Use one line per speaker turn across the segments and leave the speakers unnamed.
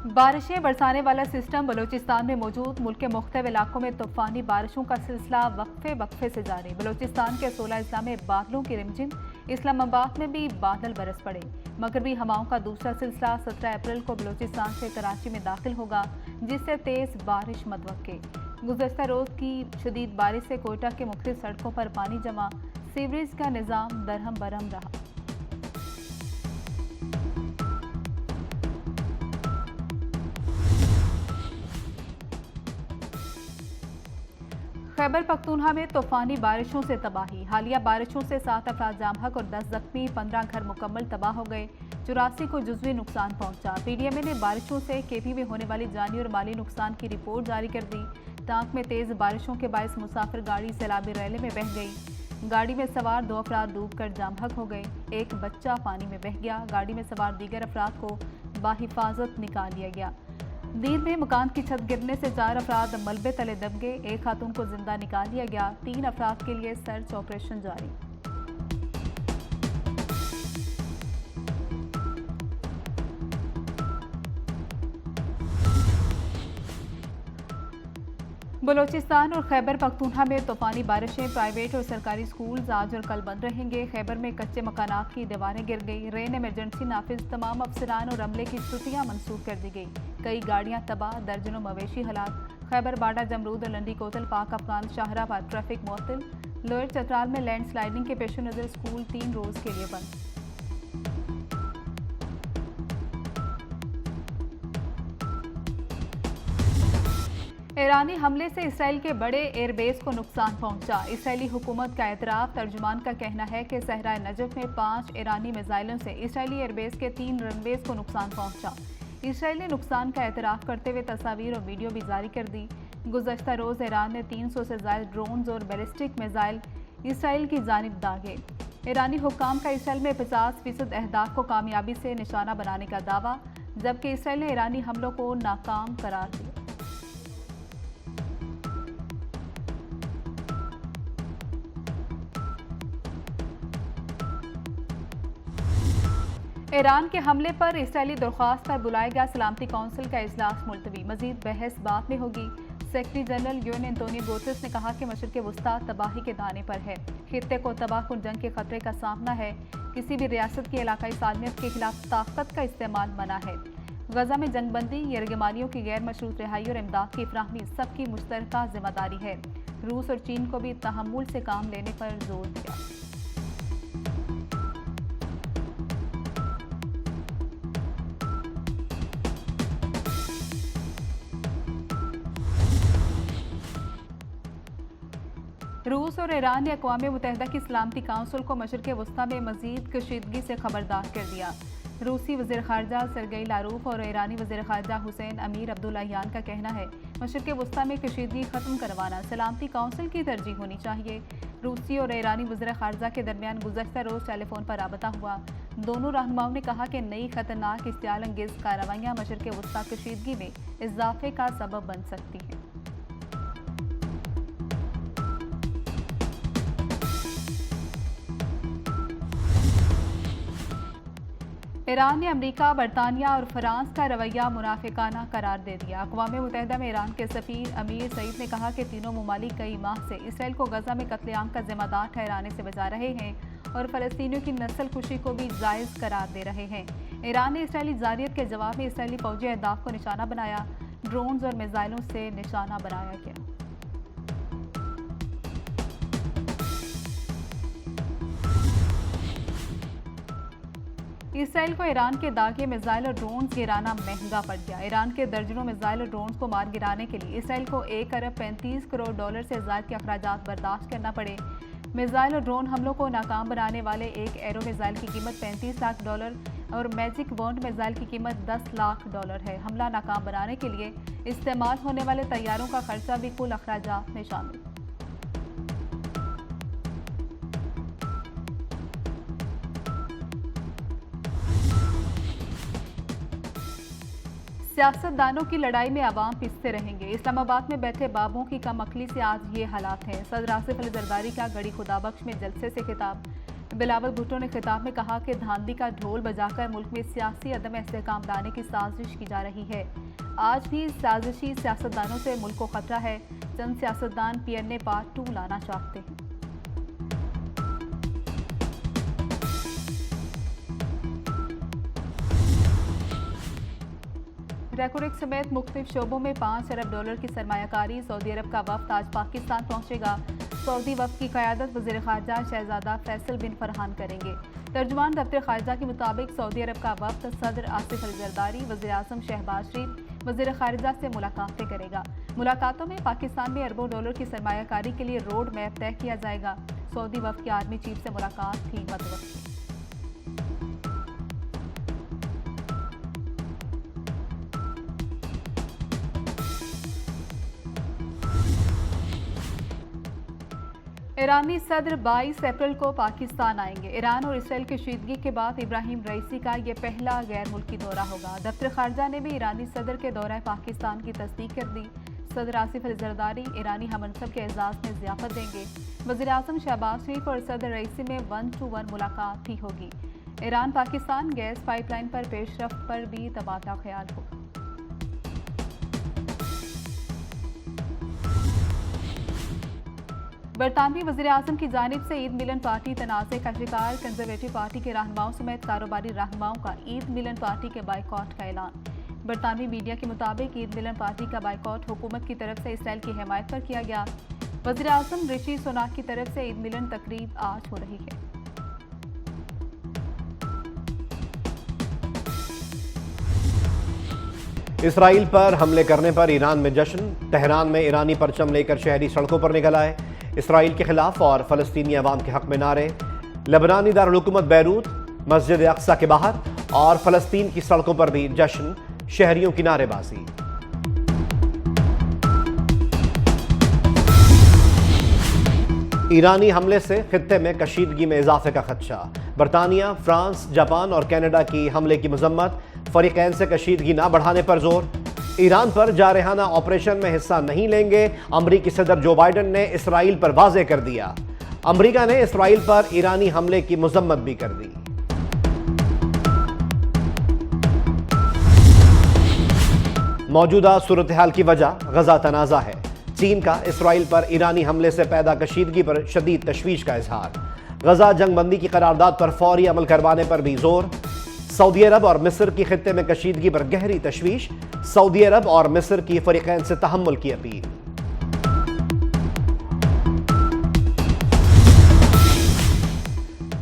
बारिशें बरसाने वाला सिस्टम बलूचिस्तान में मौजूद। मुल्क के मुख्तलिफ इलाकों में तूफानी बारिशों का सिलसिला वक्फे वक्फे से जारी। बलूचिस्तान के 16 अजला में बादलों की रिमझिम। इस्लामाबाद में भी बादल बरस पड़े। मगरबी हवाओं का दूसरा सिलसिला 17 अप्रैल को बलूचिस्तान से कराची में दाखिल होगा, जिससे तेज बारिश मतवक्के। गुज़श्ता रोज की शदीद बारिश से कोयटा के मुख्तलिफ सड़कों पर पानी जमा, सीवरेज का निज़ाम दरहम बरहम रहा। खैबर पख्तूनख्वा में तूफानी बारिशों से तबाही। हालिया बारिशों से 7 अफराद जाम बहक और 10 जख्मी, 15 घर मुकम्मल तबाह हो गए। 84 को जुज़वी नुकसान पहुंचा। पीडीएमए ने बारिशों से केपी में होने वाली जानी और माली नुकसान की रिपोर्ट जारी कर दी। टांक में तेज बारिशों के बायस मुसाफिर गाड़ी सैलाबी रैले में बह गई। गाड़ी में सवार 2 अफराद डूबकर जाम बहक हो गए। एक बच्चा पानी में बह गया। गाड़ी में सवार दीगर अफराद को बाहिफाजत निकाल लिया गया। दीर में मकान की छत गिरने से 4 अफराद मलबे तले दब गए। एक खातून को जिंदा निकाल लिया गया। 3 अफराद के लिए सर्च ऑपरेशन जारी। बलूचिस्तान और खैबर पख्तूनख्वा में तूफानी बारिशें। प्राइवेट और सरकारी स्कूल आज और कल बंद रहेंगे। खैबर में कच्चे मकानात की दीवारें गिर गई। रेन इमरजेंसी नाफिज, तमाम अफसरान और अमले की छुट्टियां मनसूख कर दी गई। कई गाड़ियां तबाह, दर्जनों मवेशी हलाक। खैबर बाडा, जमरूद और लंडी कोतल, पाक अफगान शाहरा पर ट्रैफिक मुअत्तल। लोअर चतराल में लैंड स्लाइडिंग के पेश नज़र स्कूल 3 रोज के लिए बंद। ईरानी हमले से इसराइल के बड़े एयरबेस को नुकसान पहुंचा। इसराइली हुकूमत का एतराफ़। तर्जुमान का कहना है कि सहरा नजफ में 5 ईरानी मिसाइलों से इसराइली एयरबेस के 3 रनवेज को नुकसान पहुंचा। इसराइल ने नुकसान का एतराफ़ करते हुए तस्वीर और वीडियो भी जारी कर दी। गुज़श्ता रोज़ ईरान ने 300 से ज़ायद ड्रोन्स और बैलिस्टिक मिसाइल इसराइल की जानिब दागे। ईरानी हुक्काम का इसराइल में 50% अहदाफ को कामयाबी से निशाना बनाने का दावा, जबकि इसराइल ने ईरानी हमलों को नाकाम करार दिया। ईरान के हमले पर इसराइली दरख्वास्त पर बुलाया गया सलामती कौंसिल का इजलास मुलतवी। मजीद बहस बाद में होगी। Secretary general UN Antonio Guterres ने कहा कि मशरिक़ वस्ता तबाही के दाने पर है। खित्ते को तबाहकुन जंग के खतरे का सामना है। किसी भी रियासत की इलाकाई सालमियत के खिलाफ ताकत का इस्तेमाल मना है। गजा में जंगबंदी, यरगमानियों की गैर मशरूत रिहाई और इमदाद की फ्राहमी सबकी मुश्तरका जिम्मेदारी है। रूस और चीन को भी तहम्मुल से काम लेने पर जोर दिया। रूस और ईरान ने अक़वाम मुत्तहिदा की सलामती काउंसिल को मशरिक़ वस्ता में मज़ीद कशीदगी से खबरदार कर दिया। रूसी वज़ीर ख़ारजा सरगई लारूफ और ईरानी वज़ीर ख़ारजा हुसैन अमीर अब्दुल्लाहियान का कहना है, मशरिक़ वस्ता में कशीदगी ख़त्म करवाना सलामती काउंसिल की तरजीह होनी चाहिए। रूसी और ईरानी वज़ीर ख़ारजा के दरमियान गुज़श्ता रोज़ टेलीफोन पर राबता हुआ। दोनों रहनुमाओं ने कहा कि नई खतरनाक इश्तियाल अंगेज़ कार्रवाइयाँ मशरिक़ वस्ता कशीदगी में इजाफ़े का सबब बन सकती हैं। ईरान ने अमेरिका, बरतानिया और फ्रांस का रवैया मुनाफिकाना करार दे दिया। अक़वाम मुत्तहिदा में ईरान के सफ़ीर अमीर सईद ने कहा कि तीनों ममालिक कई माह से इसराइल को गजा में कत्लेआम का जिम्मेदार ठहराने से बचा रहे हैं और फ़लस्तीनियों की नस्ल खुशी को भी जायज़ करार दे रहे हैं। ईरान ने इसराइली जारियत के जवाब में इसराइली फ़ौजी अहदाफ को निशाना बनाया। ड्रोन्स और मिसाइलों से निशाना बनाया गया। इसराइल को ईरान के दागे मिसाइल और ड्रोन्स गिराना महंगा पड़ गया। ईरान के दर्जनों मिसाइल और ड्रोन्स को मार गिराने के लिए इसराइल को 1 अरब 35 करोड़ डॉलर से ज़ायद के अखराजात बर्दाश्त करना पड़े। मिसाइल और ड्रोन हमलों को नाकाम बनाने वाले एक एरो मिसाइल की कीमत $35 लाख और मैजिक वॉन्ड मिसाइल की कीमत $10 लाख है। हमला नाकाम बनाने के लिए इस्तेमाल होने वाले तैयारों का खर्चा भी कुल अखराजात में शामिल। सियासतदानों की लड़ाई में अवाम पिसते रहेंगे। इस्लामाबाद में बैठे बाबों की कम अकली से आज ये हालात हैं। सदर आसिफ अली जरदारी का गड़ी खुदाबख्श में जलसे से खिताब। बिलावल भुट्टो ने खिताब में कहा कि धांधली का ढोल बजाकर मुल्क में सियासी अदम इस्तेहकाम लाने की साजिश की जा रही है। आज भी साजिशी सियासतदानों से मुल्क को खतरा है। चंद सियासतदान PNA पार्ट 2 लाना चाहते हैं। रेकोरेक समेत मुख्तलिफ शोबों में $5 अरब की सरमायाकारी। सऊदी अरब का वफ्द आज पाकिस्तान पहुंचेगा। सऊदी वफ्द की क़यादत वज़ीर ख़ारजा शहजादा फैसल बिन फरहान करेंगे। तर्जुमान दफ्तर ख़ारजा के मुताबिक सऊदी अरब का वफ्द सदर आसिफ अल ज़रदारी, वज़ीर आज़म शहबाज शरीफ, वज़ीर ख़ारजा से मुलाकातें करेगा। मुलाकातों में पाकिस्तान में अरबों डॉलर की सरमायाकारी के लिए रोड मैप तय किया जाएगा। सऊदी वफ्द की आर्मी चीफ से मुलाकात थी मतवक्की। ईरानी सदर 22 अप्रैल को पाकिस्तान आएंगे। ईरान और इसराइल की कशीदगी के बाद इब्राहिम रईसी का यह पहला गैर मुल्की दौरा होगा। दफ्तर खारजा ने भी ईरानी सदर के दौरा पाकिस्तान की तस्दीक कर दी। सदर आसिफ अल ज़रदारी ईरानी हमनसब के एजाज़ में ज़ियाफत देंगे। वज़ीर आज़म शहबाज शरीफ और सदर रईसी में 1-to-1 मुलाकात भी होगी। ईरान पाकिस्तान गैस पाइपलाइन पर पेशरफ्त पर भी तबादला ख्याल होगा। बरतानवी वज़ीर-ए-आज़म की जानिब से ईद मिलन पार्टी तनाज़े का शिकार। कंजरवेटिव पार्टी के रहनुमाओं समेत कारोबारी रहनुमाओं का ईद मिलन पार्टी के बाइकॉट का ऐलान। बरतानवी मीडिया के मुताबिक ईद मिलन पार्टी का बाइकॉट हुकूमत की तरफ से इसराइल की हिमायत पर किया गया। वज़ीर-ए-आज़म ऋषि सुनाक की तरफ से ईद मिलन तकरीब आज हो रही है।
इसराइल पर हमले करने पर ईरान में जश्न। तेहरान में ईरानी परचम लेकर शहरी सड़कों पर निकल आए। इसराइल के खिलाफ और फलस्तीनी अवाम के हक में नारे। लेबनानी दारुल हुकूमत बैरूत, मस्जिद अक्सा के बाहर और फलस्तीन की सड़कों पर भी जश्न, शहरियों की नारेबाजी। ईरानी हमले से खित्ते में कशीदगी में इजाफे का खदशा। बरतानिया, फ्रांस, जापान और कनाडा की हमले की मजम्मत। फरीकैन से कशीदगी ना बढ़ाने पर जोर। ईरान पर जारहाना ऑपरेशन में हिस्सा नहीं लेंगे। अमरीकी सदर जो बाइडन ने इसराइल पर वाज़ेह कर दिया। अमरीका ने इसराइल पर ईरानी हमले की मजम्मत भी कर दी। मौजूदा सूरत हाल की वजह गजा तनाज़ा है। चीन का इसराइल पर ईरानी हमले से पैदा कशीदगी पर शदीद तशवीश का इजहार। गजा जंगबंदी की करारदाद पर फौरी अमल करवाने पर भी जोर। सऊदी अरब और मिस्र की खित्ते में कशीदगी पर गहरी तशवीश। सऊदी अरब और मिस्र की फरीकैन से तहम्मुल की अपील।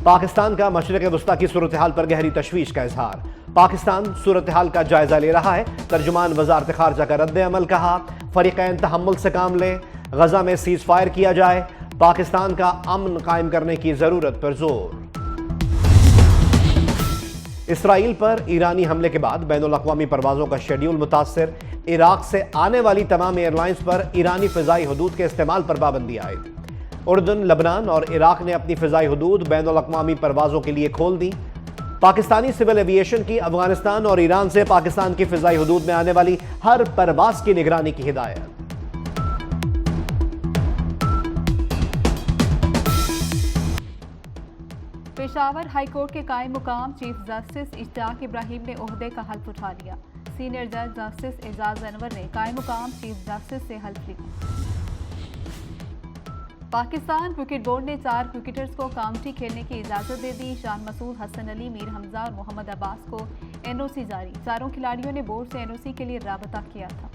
पाकिस्तान का मशरिक़ वस्ता की सूरत हाल पर गहरी तशवीश का इजहार। पाकिस्तान सूरत हाल का जायजा ले रहा है। तर्जुमान वज़ारत ख़ारजा का रद्द अमल कहा। फरीकैन तहम्मुल से काम ले। गजा में सीज़ फायर किया जाए। पाकिस्तान का अमन कायम करने की जरूरत पर जोर। इसराइल पर ईरानी हमले के बाद बैनुल-अक़वामी परवाज़ों का शेड्यूल मुतासर। इराक से आने वाली तमाम एयरलाइंस पर ईरानी फ़िज़ाई हदूद के इस्तेमाल पर पाबंदी आयद। उर्दन, लबनान और इराक ने अपनी फ़िज़ाई हदूद बैनुल-अक़वामी परवाज़ों के लिए खोल दी। पाकिस्तानी सिविल एविएशन की अफगानिस्तान और ईरान से पाकिस्तान की फ़िज़ाई हदूद में आने वाली हर परवाज़ की निगरानी की हिदायत।
पेशावर हाई कोर्ट के कायम मुकाम चीफ जस्टिस इश्तियाक इब्राहिम ने ओहदे का हल्फ उठा लिया। सीनियर जज जस्टिस एजाज अनवर ने कायम मुकाम चीफ जस्टिस से हल्फ लिया। पाकिस्तान क्रिकेट बोर्ड ने 4 क्रिकेटर्स को काउंटी खेलने की इजाज़त दे दी। शान मसूद, हसन अली, मीर हमजा और मोहम्मद अब्बास को NOC जारी। चारों खिलाड़ियों ने बोर्ड से NOC के लिए राबता किया था।